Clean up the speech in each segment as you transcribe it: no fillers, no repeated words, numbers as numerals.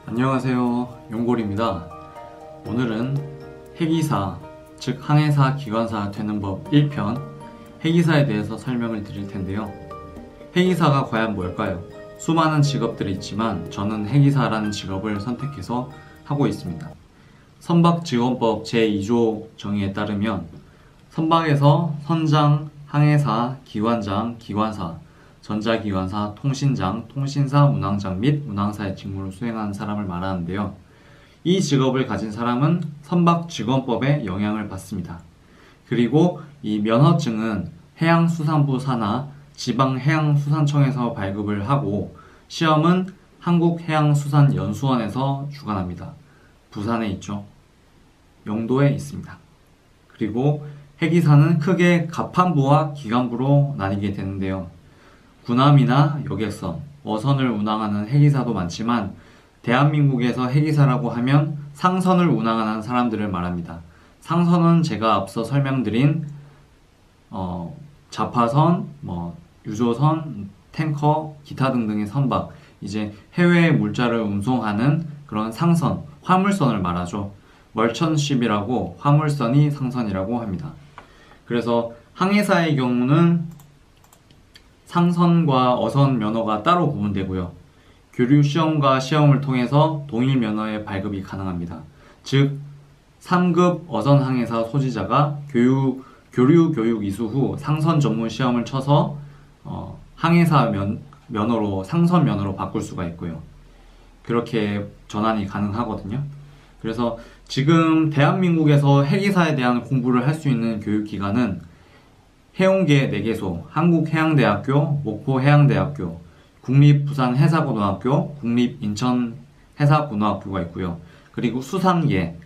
안녕하세요, 용골입니다. 오늘은 해기사, 즉 항해사, 기관사 되는 법 1편 해기사에 대해서 설명을 드릴 텐데요. 해기사가 과연 뭘까요? 수많은 직업들이 있지만 저는 해기사라는 직업을 선택해서 하고 있습니다. 선박직원법 제2조 정의에 따르면 선박에서 선장, 항해사, 기관장, 기관사, 전자기관사, 통신장, 통신사, 운항장 및 운항사의 직무를 수행하는 사람을 말하는데요. 이 직업을 가진 사람은 선박직원법에 영향을 받습니다. 그리고 이 면허증은 해양수산부 산하 지방해양수산청에서 발급을 하고 시험은 한국해양수산연수원에서 주관합니다. 부산에 있죠. 영도에 있습니다. 그리고 해기사는 크게 갑판부와 기간부로 나뉘게 되는데요. 군함이나 여객선, 어선을 운항하는 해기사도 많지만 대한민국에서 해기사라고 하면 상선을 운항하는 사람들을 말합니다. 상선은 제가 앞서 설명드린 자파선, 유조선, 탱커, 기타 등등의 선박, 이제 해외 물자를 운송하는 그런 상선, 화물선을 말하죠. 멀천쉽이라고 화물선이 상선이라고 합니다. 그래서 항해사의 경우는 상선과 어선 면허가 따로 구분되고요. 교류 시험과 시험을 통해서 동일 면허의 발급이 가능합니다. 즉 3급 어선 항해사 소지자가 교류 교육 이수 후 상선 전문 시험을 쳐서 항해사 면허로 상선 면허로 바꿀 수가 있고요. 그렇게 전환이 가능하거든요. 그래서 지금 대한민국에서 해기사에 대한 공부를 할 수 있는 교육기관은 해운계 4개소, 한국해양대학교, 목포해양대학교, 국립부산해사고등학교, 국립인천해사고등학교가 있고요. 그리고 수산계는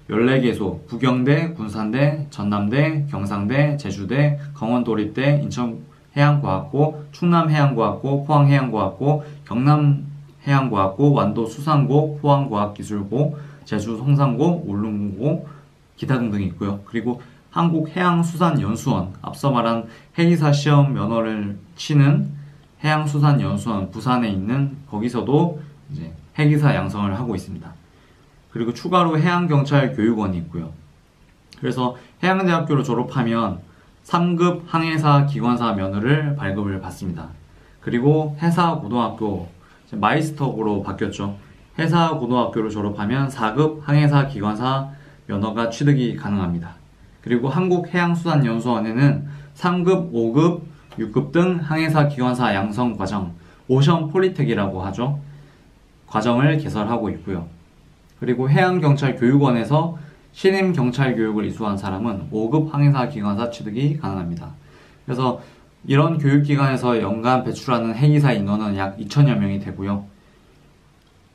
14개소, 부경대, 군산대, 전남대, 경상대, 제주대, 강원도립대, 인천해양과학고, 충남해양과학고, 포항해양과학고, 경남해양과학고, 완도수산고, 포항과학기술고, 제주성산고, 울릉고, 기타 등등이 있고요. 그리고 한국해양수산연수원, 앞서 말한 해기사 시험 면허를 치는 해양수산연수원 부산에 있는 거기서도 이제 해기사 양성을 하고 있습니다. 그리고 추가로 해양경찰교육원이 있고요. 그래서 해양대학교를 졸업하면 3급 항해사 기관사 면허를 발급을 받습니다. 그리고 해사고등학교, 마이스터로 바뀌었죠. 해사고등학교를 졸업하면 4급 항해사 기관사 면허가 취득이 가능합니다. 그리고 한국해양수산연수원에는 3급, 5급, 6급 등 항해사 기관사 양성 과정, 오션 폴리텍이라고 하죠. 과정을 개설하고 있고요. 그리고 해양경찰교육원에서 신임경찰교육을 이수한 사람은 5급 항해사 기관사 취득이 가능합니다. 그래서 이런 교육기관에서 연간 배출하는 해기사 인원은 약 2,000여 명이 되고요.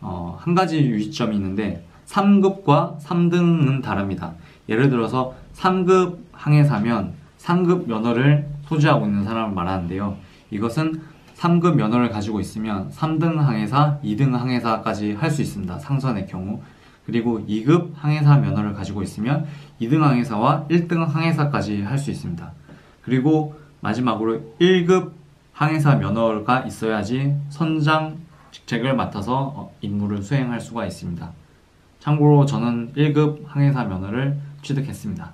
한 가지 유의점이 있는데 3급과 3등은 다릅니다. 예를 들어서 3급 항해사면 3급 면허를 소지하고 있는 사람을 말하는데요. 이것은 3급 면허를 가지고 있으면 3등 항해사, 2등 항해사까지 할 수 있습니다. 상선의 경우. 그리고 2급 항해사 면허를 가지고 있으면 2등 항해사와 1등 항해사까지 할 수 있습니다. 그리고 마지막으로 1급 항해사 면허가 있어야지 선장 직책을 맡아서 임무를 수행할 수가 있습니다. 참고로 저는 1급 항해사 면허를 취득했습니다.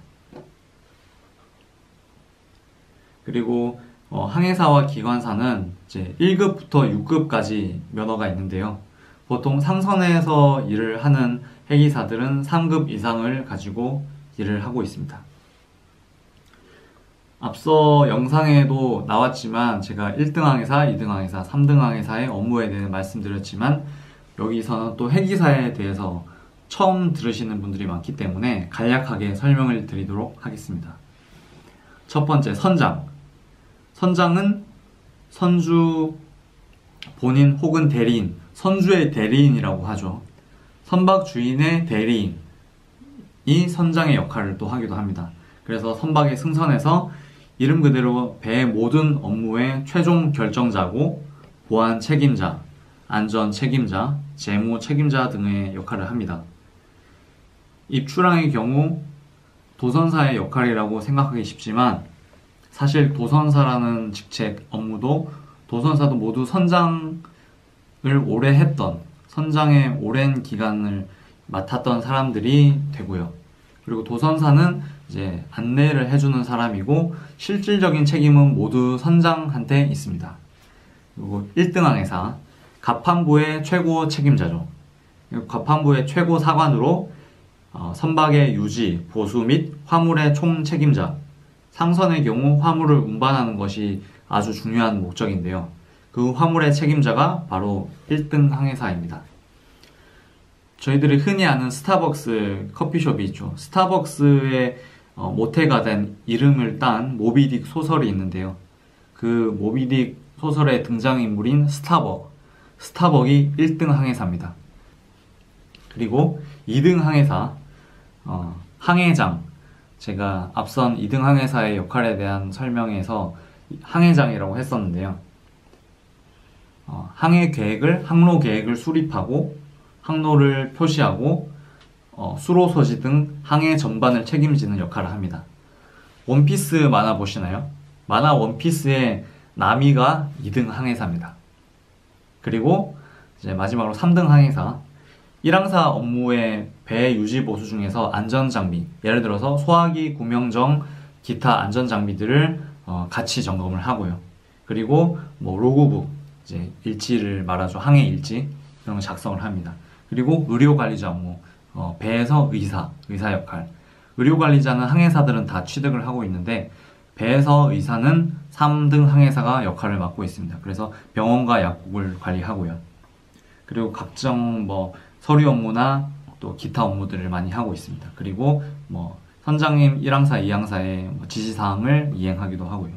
그리고 항해사와 기관사는 이제 1급부터 6급까지 면허가 있는데요. 보통 상선에서 일을 하는 해기사들은 3급 이상을 가지고 일을 하고 있습니다. 앞서 영상에도 나왔지만 제가 1등 항해사, 2등 항해사, 3등 항해사의 업무에 대해 말씀드렸지만 여기서는 또 해기사에 대해서 처음 들으시는 분들이 많기 때문에 간략하게 설명을 드리도록 하겠습니다. 첫 번째, 선장. 선장은 선주 본인 혹은 대리인, 선주의 대리인이라고 하죠. 선박 주인의 대리인이 선장의 역할을 또 하기도 합니다. 그래서 선박의 승선에서 이름 그대로 배의 모든 업무의 최종 결정자고 보안 책임자, 안전 책임자, 재무 책임자 등의 역할을 합니다. 입출항의 경우 도선사의 역할이라고 생각하기 쉽지만 사실 도선사라는 직책 업무도 도선사도 모두 선장을 오래 했던 선장의 오랜 기간을 맡았던 사람들이 되고요. 그리고 도선사는 이제 안내를 해주는 사람이고 실질적인 책임은 모두 선장한테 있습니다. 그리고 1등 항해사, 갑판부의 최고 책임자죠. 갑판부의 최고 사관으로 선박의 유지, 보수 및 화물의 총 책임자, 상선의 경우 화물을 운반하는 것이 아주 중요한 목적인데요. 그 화물의 책임자가 바로 1등 항해사입니다. 저희들이 흔히 아는 스타벅스 커피숍이 있죠. 스타벅스의 모태가 된 이름을 딴 모비딕 소설이 있는데요. 그 모비딕 소설의 등장인물인 스타벅이 1등 항해사입니다. 그리고 2등 항해사, 항해장. 제가 앞선 2등 항해사의 역할에 대한 설명에서 항해장이라고 했었는데요. 항로 계획을 수립하고 항로를 표시하고 수로 소지 등 항해 전반을 책임지는 역할을 합니다. 원피스 만화 보시나요? 만화 원피스의 나미가 2등 항해사입니다. 그리고 이제 마지막으로 3등 항해사. 1항사 업무의 배 유지 보수 중에서 안전장비, 예를 들어서 소화기, 구명정, 기타 안전장비들을 같이 점검을 하고요. 그리고 로그북, 이제 일지를 말하죠. 항해 일지, 이런 걸 작성을 합니다. 그리고 의료관리자 업무, 배에서 의사 역할. 의료관리자는 항해사들은 다 취득을 하고 있는데 배에서 의사는 3등 항해사가 역할을 맡고 있습니다. 그래서 병원과 약국을 관리하고요. 그리고 각종 서류 업무나 또 기타 업무들을 많이 하고 있습니다. 그리고 선장님 1항사, 2항사의 지시사항을 이행하기도 하고요.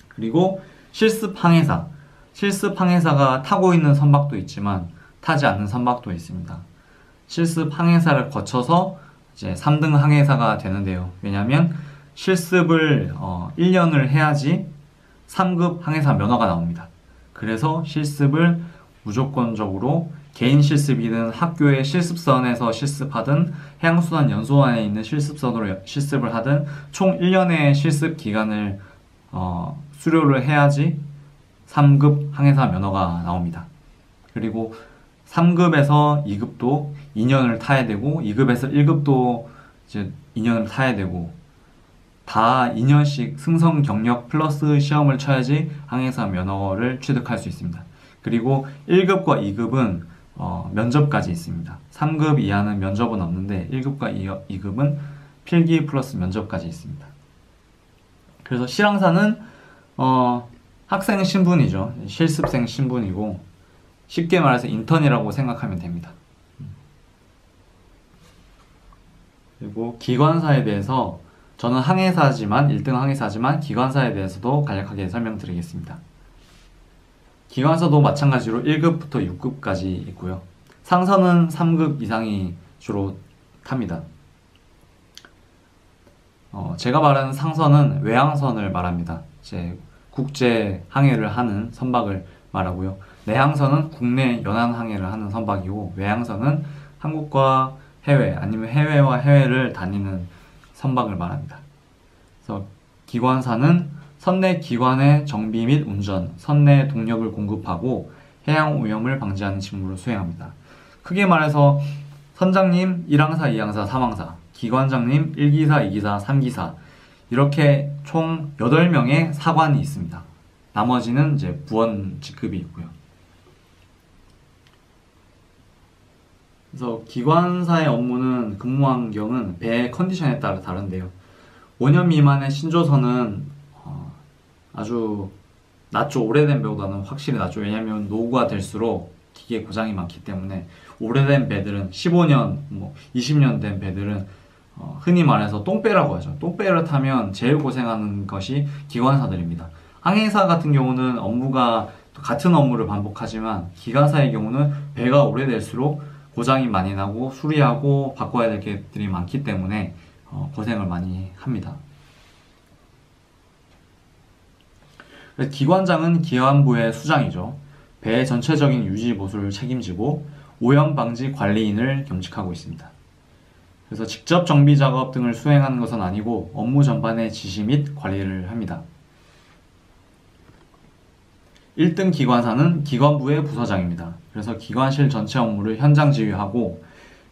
그리고 실습 항해사. 실습 항해사가 타고 있는 선박도 있지만 타지 않는 선박도 있습니다. 실습 항해사를 거쳐서 이제 3등 항해사가 되는데요. 왜냐하면 실습을 1년을 해야지 3급 항해사 면허가 나옵니다. 그래서 실습을 무조건적으로 개인 실습이든 학교의 실습선에서 실습하든 해양수산연수원에 있는 실습선으로 실습을 하든 총 1년의 실습 기간을 수료를 해야지 3급 항해사 면허가 나옵니다. 그리고 3급에서 2급도 2년을 타야 되고 2급에서 1급도 이제 2년을 타야 되고 다 2년씩 승선 경력 플러스 시험을 쳐야지 항해사 면허를 취득할 수 있습니다. 그리고 1급과 2급은 면접까지 있습니다. 3급 이하는 면접은 없는데 1급과 2급은 필기 플러스 면접까지 있습니다. 그래서 실항사는 학생 신분이죠. 실습생 신분이고 쉽게 말해서 인턴이라고 생각하면 됩니다. 그리고 기관사에 대해서 저는 항해사지만 1등 항해사지만 기관사에 대해서도 간략하게 설명드리겠습니다. 기관사도 마찬가지로 1급부터 6급까지 있고요. 상선은 3급 이상이 주로 탑니다. 제가 말하는 상선은 외항선을 말합니다. 제 국제 항해를 하는 선박을 말하고요. 내항선은 국내 연안 항해를 하는 선박이고 외항선은 한국과 해외 아니면 해외와 해외를 다니는 선박을 말합니다. 그래서 기관사는 선내 기관의 정비 및 운전, 선내 동력을 공급하고 해양 오염을 방지하는 직무를 수행합니다. 크게 말해서 선장님 1항사, 2항사, 3항사, 기관장님 1기사, 2기사, 3기사 이렇게 총 8명의 사관이 있습니다. 나머지는 이제 부원 직급이 있고요. 그래서 기관사의 업무는 근무 환경은 배 컨디션에 따라 다른데요. 5년 미만의 신조선은 아주 낫죠. 오래된 배보다는 확실히 낫죠. 왜냐하면 노후가 될수록 기계 고장이 많기 때문에 오래된 배들은 15년, 20년 된 배들은 흔히 말해서 똥배라고 하죠. 똥배를 타면 제일 고생하는 것이 기관사들입니다. 항해사 같은 경우는 업무가 같은 업무를 반복하지만 기관사의 경우는 배가 오래될수록 고장이 많이 나고 수리하고 바꿔야 될 것들이 많기 때문에 고생을 많이 합니다. 기관장은 기관부의 수장이죠. 배의 전체적인 유지 보수를 책임지고 오염 방지 관리인을 겸직하고 있습니다. 그래서 직접 정비 작업 등을 수행하는 것은 아니고 업무 전반의 지시 및 관리를 합니다. 1등 기관사는 기관부의 부서장입니다. 그래서 기관실 전체 업무를 현장 지휘하고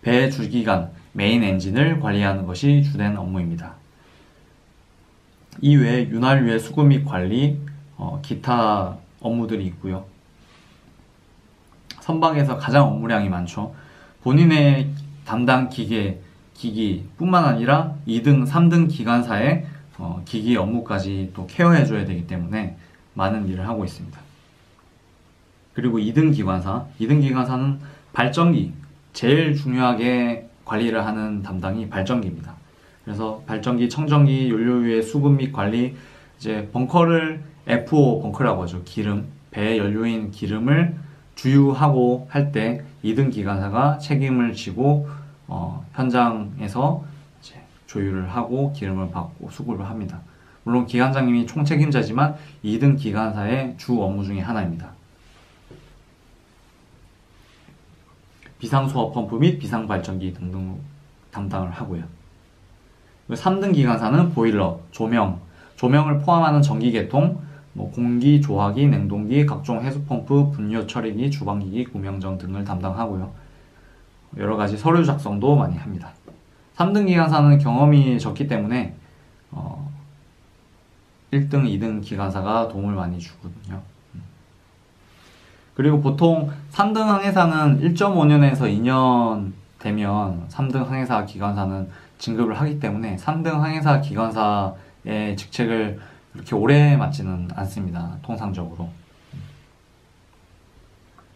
배 주기관, 메인 엔진을 관리하는 것이 주된 업무입니다. 이외에 윤활유의 수급 및 관리, 기타 업무들이 있고요. 선박에서 가장 업무량이 많죠. 본인의 담당 기기뿐만 아니라 2등, 3등 기관사의 기기 업무까지 또 케어해줘야 되기 때문에 많은 일을 하고 있습니다. 그리고 2등 기관사는 발전기, 제일 중요하게 관리를 하는 담당이 발전기입니다. 그래서 발전기, 청정기, 연료유의 수급 및 관리, 이제 벙커를 FO 벙커라고 하죠. 기름, 배 연료인 기름을 주유하고 할 때 2등 기관사가 책임을 지고 현장에서 이제 조율을 하고 기름을 받고 수급을 합니다. 물론 기관장님이 총책임자지만 2등 기관사의 주 업무 중에 하나입니다. 비상수압 펌프 및 비상발전기 등등 담당을 하고요. 3등 기관사는 보일러, 조명을 포함하는 전기계통, 공기, 조화기, 냉동기, 각종 해수펌프, 분유 처리기, 주방기기, 구명정 등을 담당하고요. 여러가지 서류 작성도 많이 합니다. 3등 기관사는 경험이 적기 때문에 1등, 2등 기관사가 도움을 많이 주거든요. 그리고 보통 3등 항해사는 1.5년에서 2년 되면 3등 항해사 기관사는 진급을 하기 때문에 3등 항해사 기관사의 직책을 이렇게 오래 맡지는 않습니다. 통상적으로.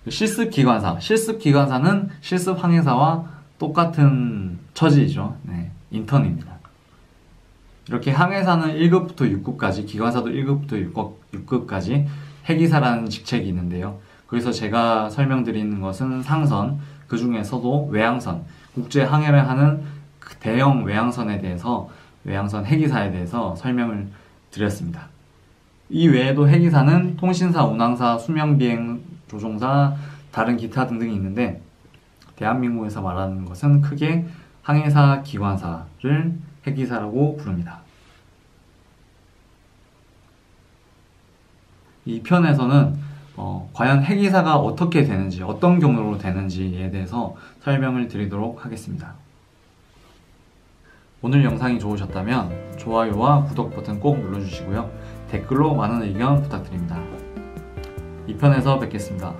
실습 기관사는 실습 항해사와 똑같은 처지이죠. 네, 인턴입니다. 이렇게 항해사는 1급부터 6급까지, 기관사도 1급부터 6급까지 해기사라는 직책이 있는데요. 거기서 제가 설명드리는 것은 상선, 그 중에서도 외항선, 국제 항해를 하는 대형 외항선에 대해서, 외항선 해기사에 대해서 설명을 드렸습니다. 이 외에도 해기사는 통신사, 운항사, 수명비행 조종사, 다른 기타 등등이 있는데 대한민국에서 말하는 것은 크게 항해사, 기관사를 해기사라고 부릅니다. 이 편에서는 과연 해기사가 어떻게 되는지, 어떤 경로로 되는지에 대해서 설명을 드리도록 하겠습니다. 오늘 영상이 좋으셨다면 좋아요와 구독 버튼 꼭 눌러주시고요. 댓글로 많은 의견 부탁드립니다. 2편에서 뵙겠습니다.